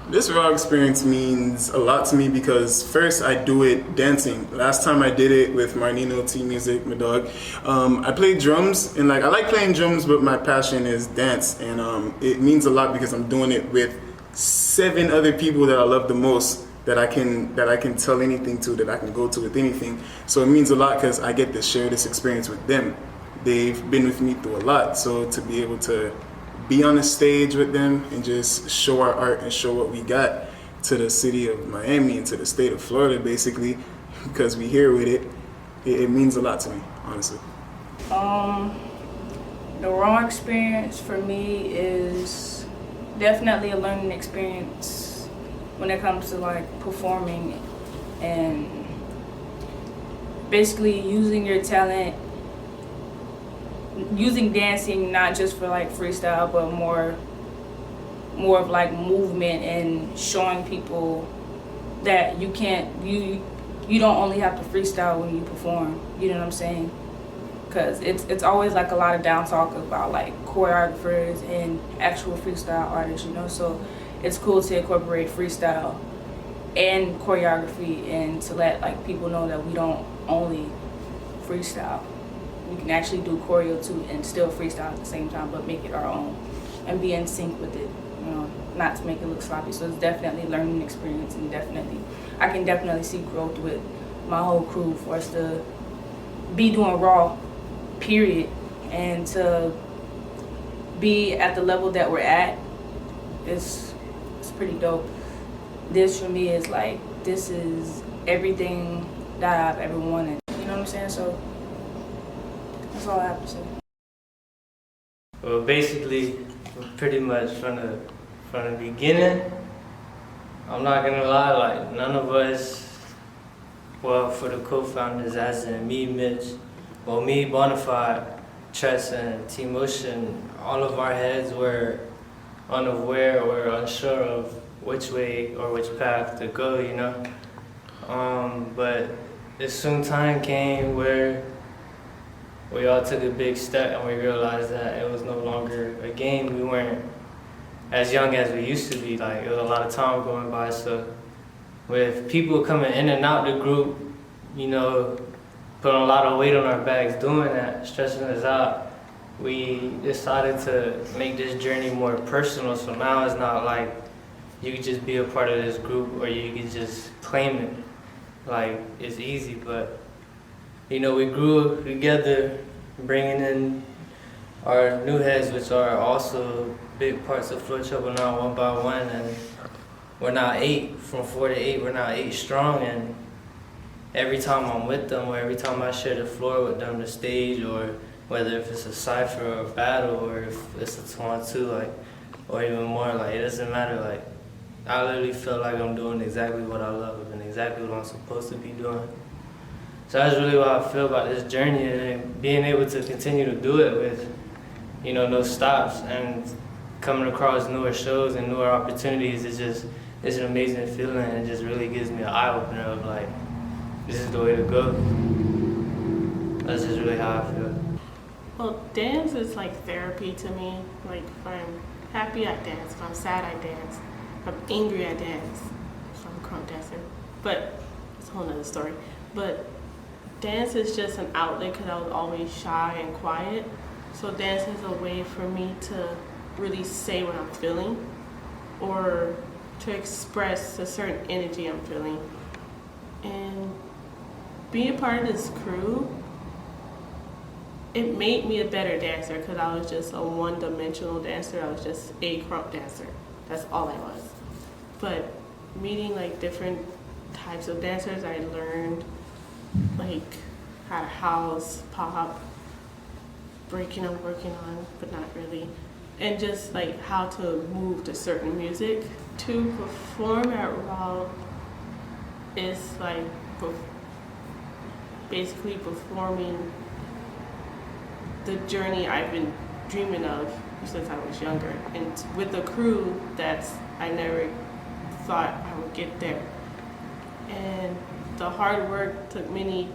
This raw experience means a lot to me because first I do it dancing. Last time I did it with Marnino T Music, my dog. I play drums and I like playing drums, but my passion is dance, and it means a lot because I'm doing it with 7 other people that I love the most, that I can tell anything to, that I can go to with anything. So it means a lot because I get to share this experience with them. They've been with me through a lot, so to be able to be on the stage with them and just show our art and show what we got to the city of Miami and to the state of Florida, basically, because we here with it, it means a lot to me, honestly. The raw experience for me is definitely a learning experience when it comes to performing and basically using your talent, using dancing not just for freestyle, but more of movement, and showing people that you don't only have to freestyle when you perform. You know what I'm saying? Because it's always a lot of down talk about choreographers and actual freestyle artists, so it's cool to incorporate freestyle and choreography and to let people know that we don't only freestyle. We can actually do choreo too and still freestyle at the same time, but make it our own and be in sync with it, not to make it look sloppy. So it's definitely a learning experience, and I can definitely see growth with my whole crew for us to be doing raw, period, and to be at the level that we're at. It's pretty dope. This for me is this is everything that I've ever wanted. You know what I'm saying? So that's all I have to say. Well, basically, pretty much from the beginning, I'm not gonna lie, none of us, well, for the co-founders, as in me, Mitch, me, Bonafide, Tress, and T-Motion, all of our heads were unaware or unsure of which way or which path to go, but it soon time came where we all took a big step and we realized that it was no longer a game. We weren't as young as we used to be. It was a lot of time going by. So with people coming in and out the group, putting a lot of weight on our backs, doing that, stressing us out, we decided to make this journey more personal. So now it's not you could just be a part of this group or you could just claim it. It's easy, but we grew together, bringing in our new heads, which are also big parts of Floor Trouble now, one by one, and we're now 8, from 4 to 8, we're now 8 strong, and every time I'm with them, or every time I share the floor with them, the stage, or whether if it's a cypher or a battle, or if it's a 2-on-2, or even more, it doesn't matter, I literally feel like I'm doing exactly what I love and exactly what I'm supposed to be doing. So that's really what I feel about this journey, and being able to continue to do it with, no stops, and coming across newer shows and newer opportunities. It's an amazing feeling, and it just really gives me an eye-opener of this is the way to go. That's just really how I feel. Well, dance is therapy to me. If I'm happy, I dance. If I'm sad, I dance. If I'm angry, I dance. So I'm a crunk dancer. But it's a whole nother story. But dance is just an outlet because I was always shy and quiet. So dance is a way for me to really say what I'm feeling or to express a certain energy I'm feeling. And being a part of this crew, it made me a better dancer because I was just a one-dimensional dancer. I was just a crunk dancer. That's all I was. But meeting different types of dancers, I learned how to house, pop, breaking I'm working on, but not really. And just how to move to certain music. To perform at Raw is basically performing the journey I've been dreaming of since I was younger. And with a crew I never thought I would get there. And the hard work took many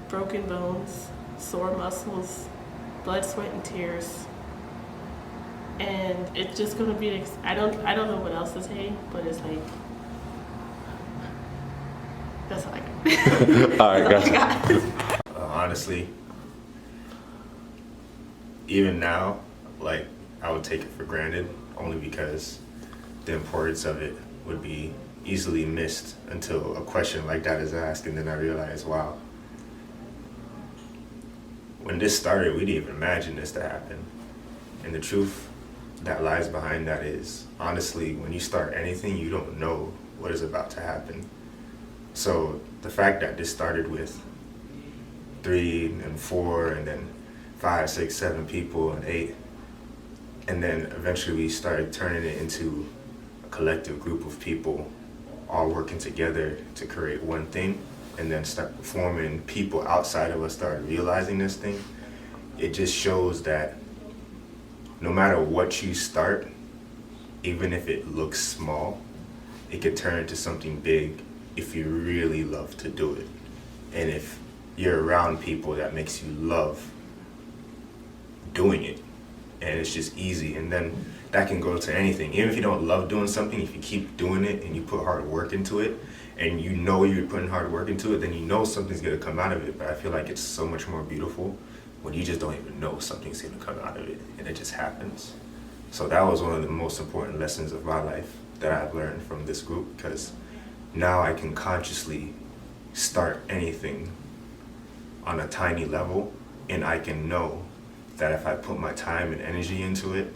broken bones, sore muscles, blood, sweat, and tears. and it's just gonna be. I don't know what else to say, but it's like that's all I got. All right, That's all gotcha. I got. Honestly, even now, like, I would take it for granted only because the importance of it would be easily missed until a question like that is asked, and then I realize, wow, when this started, we didn't even imagine this to happen. And the truth that lies behind that is, honestly, when you start anything, you don't know what is about to happen. So the fact that this started with 3 and 4 and then 5, 6, 7 people and 8, and then eventually we started turning it into a collective group of people all working together to create one thing, and then start performing, people outside of us started realizing this thing. It just shows that no matter what you start, even if it looks small, it could turn into something big if you really love to do it. And if you're around people that makes you love doing it, and it's just easy, and then that can go to anything. Even if you don't love doing something, if you keep doing it and you put hard work into it, and you know you're putting hard work into it, then you know something's gonna come out of it. But I feel like it's so much more beautiful when you just don't even know something's gonna come out of it, and it just happens. So that was one of the most important lessons of my life that I've learned from this group, because now I can consciously start anything on a tiny level, and I can know that if I put my time and energy into it,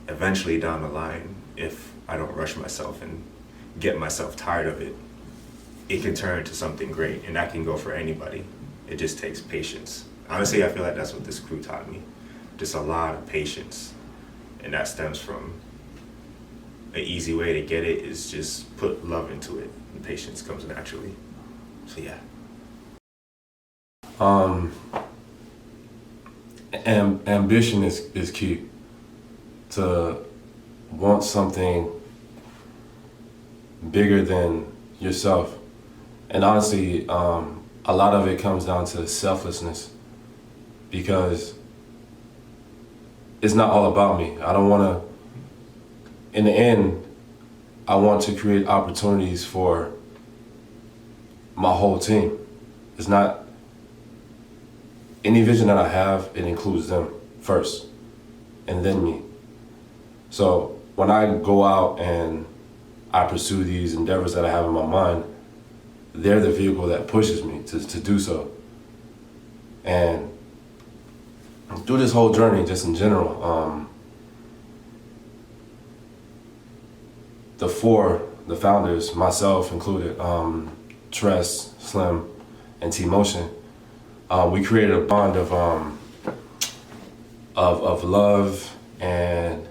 eventually down the line, if I don't rush myself and get myself tired of it, it can turn into something great, and that can go for anybody. It just takes patience. Honestly, I feel like that's what this crew taught me. Just a lot of patience, and that stems from an easy way to get it is just put love into it, and patience comes naturally. So yeah. Ambition is key. To want something bigger than yourself. And honestly, a lot of it comes down to selflessness, because it's not all about me. I don't want to, in the end, I want to create opportunities for my whole team. It's not, any vision that I have, it includes them first, and then me. So when I go out and I pursue these endeavors that I have in my mind, they're the vehicle that pushes me to do so. And through this whole journey, just in general, the founders, myself included, Tress, Slim, and T-Motion, we created a bond of love and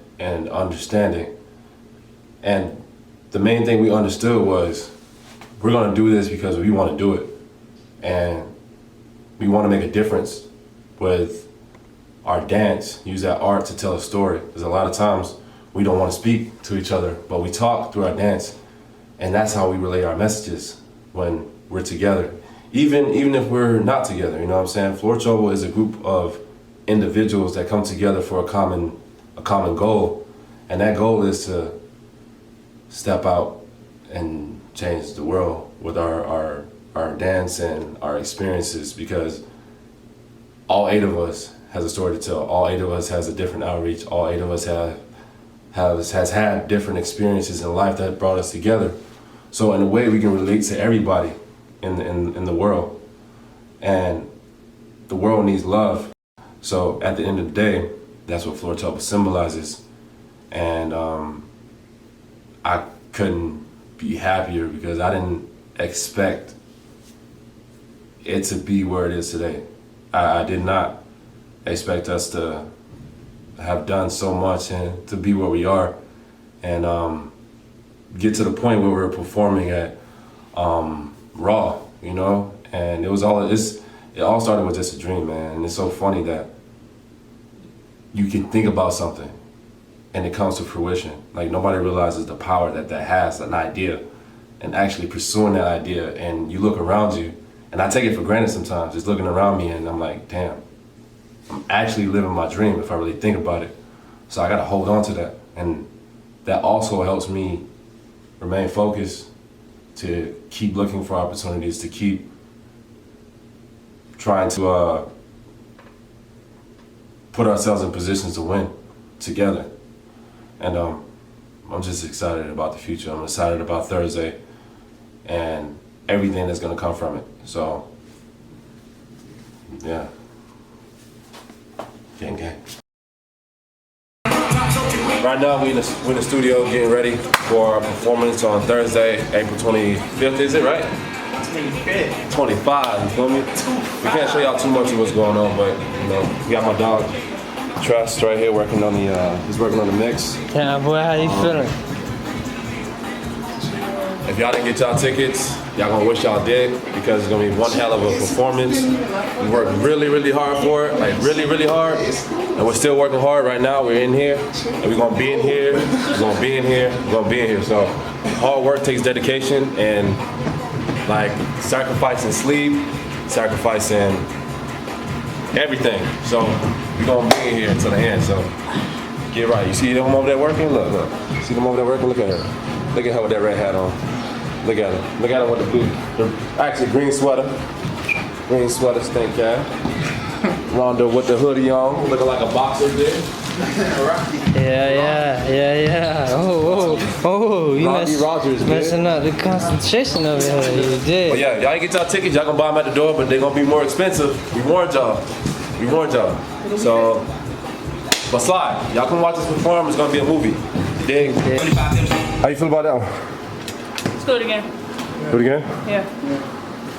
understanding. And the main thing we understood was, we're gonna do this because we wanna do it. And we wanna make a difference with our dance, use that art to tell a story. Because a lot of times we don't wanna speak to each other, but we talk through our dance. And that's how we relay our messages when we're together. Even if we're not together, you know what I'm saying? Floor Trouble is a group of individuals that come together for a common goal. And that goal is to step out and change the world with our dance and our experiences, because all 8 of us has a story to tell. All 8 of us has a different outreach. All 8 of us has had different experiences in life that brought us together. So in a way, we can relate to everybody in the world, and the world needs love. So at the end of the day, that's what Floor Trouble symbolizes. And I couldn't be happier, because I didn't expect it to be where it is today. I did not expect us to have done so much and to be where we are, and get to the point where we're performing at Raw, you know. And it all started with just a dream, man. And it's so funny that you can think about something and it comes to fruition. Like, nobody realizes the power that has, an idea, and actually pursuing that idea. And you look around you, and I take it for granted sometimes, just looking around me, and I'm like, damn, I'm actually living my dream if I really think about it. So I gotta hold on to that. And that also helps me remain focused, to keep looking for opportunities, to keep trying to put ourselves in positions to win together. And I'm just excited about the future. I'm excited about Thursday and everything that's gonna come from it. So, yeah. Gang, gang. Right now, we in the studio getting ready for our performance on Thursday, April 25th, is it right? 25th. 25, you feel me? We can't show y'all too much of what's going on, but you know, we got my dog, Trust, right here working on the, he's working on the mix. Yeah, boy, how you feeling? If y'all didn't get y'all tickets, y'all gonna wish y'all did, because it's gonna be one hell of a performance. We worked really, really hard for it, like really, really hard. And we're still working hard right now. We're in here, and we're gonna be in here, we're gonna be in here, we're gonna be in here. So hard work takes dedication and like sacrificing sleep, sacrificing everything. So we're gonna be in here until the end. So get right. You see them over there working? Look, look. See them over there working? Look at her. Look at her with that red hat on. Look at her. Look at her with the blue, actually green sweater. Green sweater, stink cat. Rondo with the hoodie on, looking like a boxer there. Yeah. Oh, you Rocky Rogers, messing up the concentration over here. You did. But yeah, y'all ain't get y'all tickets, y'all gonna buy them at the door, but they're gonna be more expensive. We warned y'all. We warned y'all. So, but slide. Y'all come watch us perform, it's gonna be a movie. You dig? How you feel about that one? Let's do it again. Do it again? Yeah.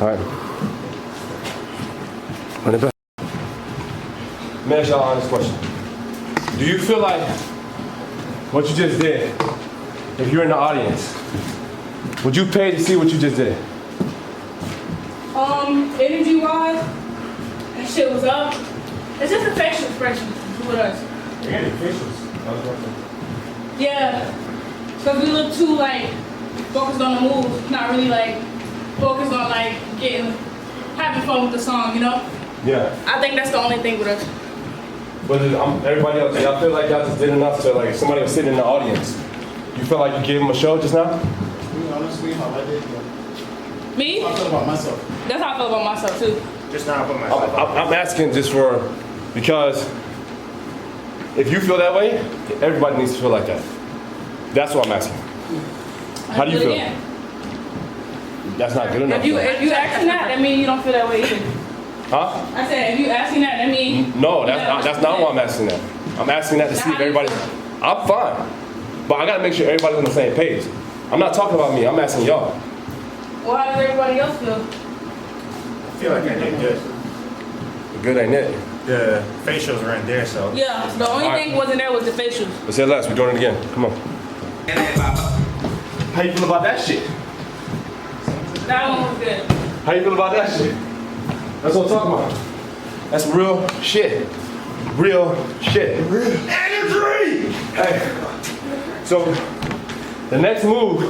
All right. Run it back. Let me ask y'all an honest question. Do you feel like what you just did, if you're in the audience, would you pay to see what you just did? Energy wise, that shit was up. It's just a facial expression with us. Yeah. Because we look too like focused on the move, not really like focused on like having fun with the song, you know? Yeah. I think that's the only thing with us. But everybody else, y'all feel like y'all just did enough to like if somebody was sitting in the audience. You feel like you gave them a show just now? Honestly, how I did. Me? I feel about myself. That's how I feel about myself too. Just now I put myself out. I'm asking just because if you feel that way, everybody needs to feel like that. That's what I'm asking. How do you Do it feel? again. That's not good enough. If you asking that means you don't feel that way either. Huh? I said if you asking that means No, that's not why I'm asking that. I'm asking that to see if everybody. I'm fine, but I gotta make sure everybody's on the same page. I'm not talking about me. I'm asking y'all. Well, how does everybody else feel? I feel like I did good. Good ain't it? The facials weren't there, so. Yeah, the only Alright. thing wasn't there was the facials. Let's say less. We're doing it again. Come on. How you feel about that shit? That one was good. How you feel about that shit? That's what I'm talking about. That's real shit. Real shit. Energy! Hey. So, the next move,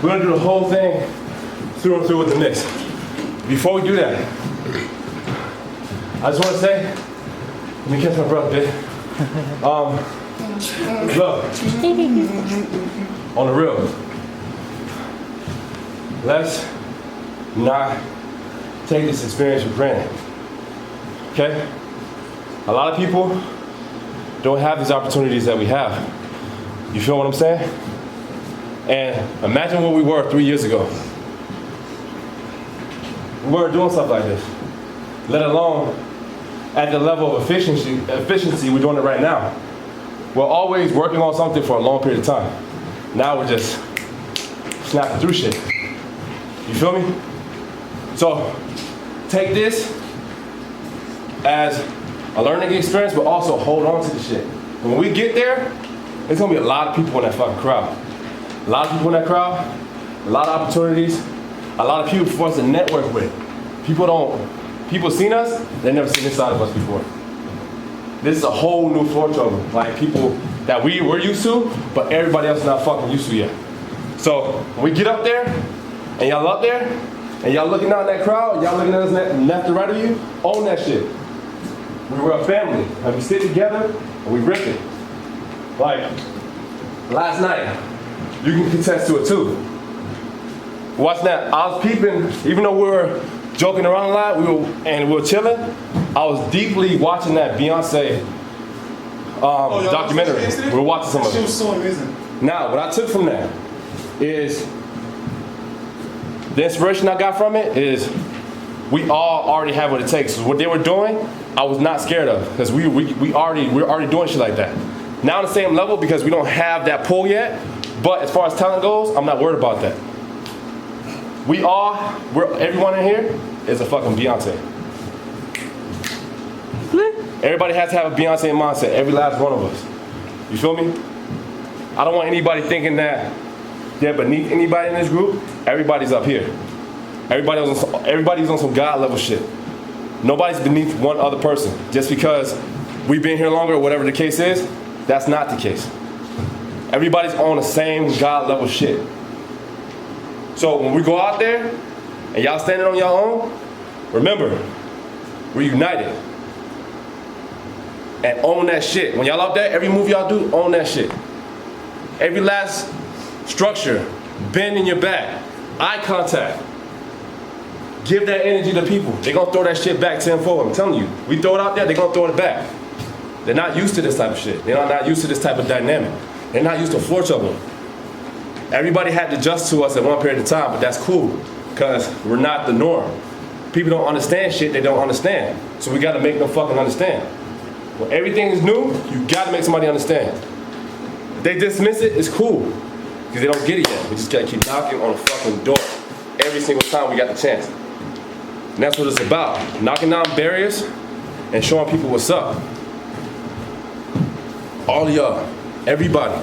we're gonna do the whole thing through and through with the mix. Before we do that, I just wanna say, let me catch my breath, bitch. Look, on the real, let's not take this experience for granted, okay? A lot of people don't have these opportunities that we have. You feel what I'm saying? And imagine where we were 3 years ago. We weren't doing stuff like this, let alone at the level of efficiency we're doing it right now. We're always working on something for a long period of time. Now we're just snapping through shit. You feel me? So take this as a learning experience, but also hold on to the shit. When we get there, there's gonna be a lot of people in that fucking crowd. A lot of people in that crowd, a lot of opportunities, a lot of people for us to network with. People seen us, they never seen this side of us before. This is a whole new floor trouble. Like people that we were used to, but everybody else not fucking used to yet. So when we get up there, and y'all up there, and y'all looking out in that crowd, y'all looking at us left and right of you, own that shit. We were a family, and we sit together, and we rip it. Like, last night, you can contest to it too. Watch that. I was peeping, even though we were joking around a lot, we were chilling. I was deeply watching that Beyonce documentary. We were watching some of She it. was so amazing. Now, what I took from that is the inspiration I got from it is we all already have what it takes. So what they were doing, I was not scared of because we're already doing shit like that. Now on the same level because we don't have that pull yet. But as far as talent goes, I'm not worried about that. Everyone in here is a fucking Beyonce. Everybody has to have a Beyonce mindset, every last one of us. You feel me? I don't want anybody thinking that they're beneath anybody in this group. Everybody's up here. Everybody's on some God level shit. Nobody's beneath one other person. Just because we've been here longer or whatever the case is, that's not the case. Everybody's on the same God level shit. So when we go out there and y'all standing on your own, remember, we're united. And own that shit. When y'all out there, every move y'all do, own that shit. Every last structure, bend in your back, eye contact. Give that energy to people. They gonna throw that shit back tenfold. I'm telling you, we throw it out there, they gonna throw it back. They're not used to this type of shit. They're not used to this type of dynamic. They're not used to floor juggling. Everybody had to adjust to us at one period of time, but that's cool, because we're not the norm. People don't understand shit they don't understand. So we gotta make them fucking understand. When everything is new, you gotta make somebody understand. If they dismiss it, it's cool, because they don't get it yet. We just gotta keep knocking on the fucking door every single time we got the chance. And that's what it's about. Knocking down barriers and showing people what's up. All of y'all, everybody,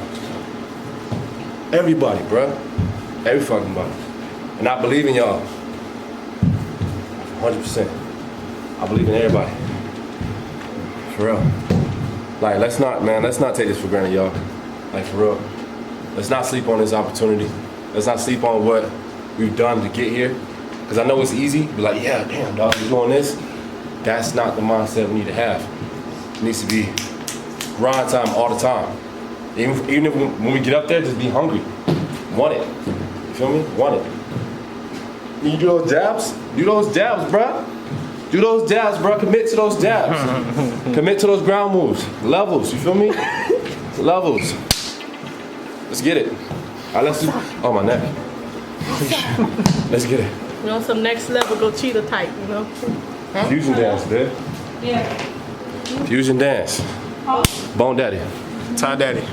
bruh. Every fucking body. And I believe in y'all. 100%. I believe in everybody. For real. Like, let's not take this for granted, y'all. Like, for real. Let's not sleep on this opportunity. Let's not sleep on what we've done to get here. Because I know it's easy. Be like, yeah, damn, dog, you're doing this. That's not the mindset we need to have. It needs to be grind time all the time. Even if when we get up there, just be hungry. Want it. You feel me? Want it. You do those jabs? Do those jabs, bruh. Do those jabs, bruh. Commit to those jabs. Commit to those ground moves. Levels, you feel me? Levels. Let's get it. All right, let's do. Oh, my neck. Let's get it. You know, some next level, go cheetah type, you know? Fusion dance, dude. Yeah. Fusion dance. Bone Daddy. Ty Daddy.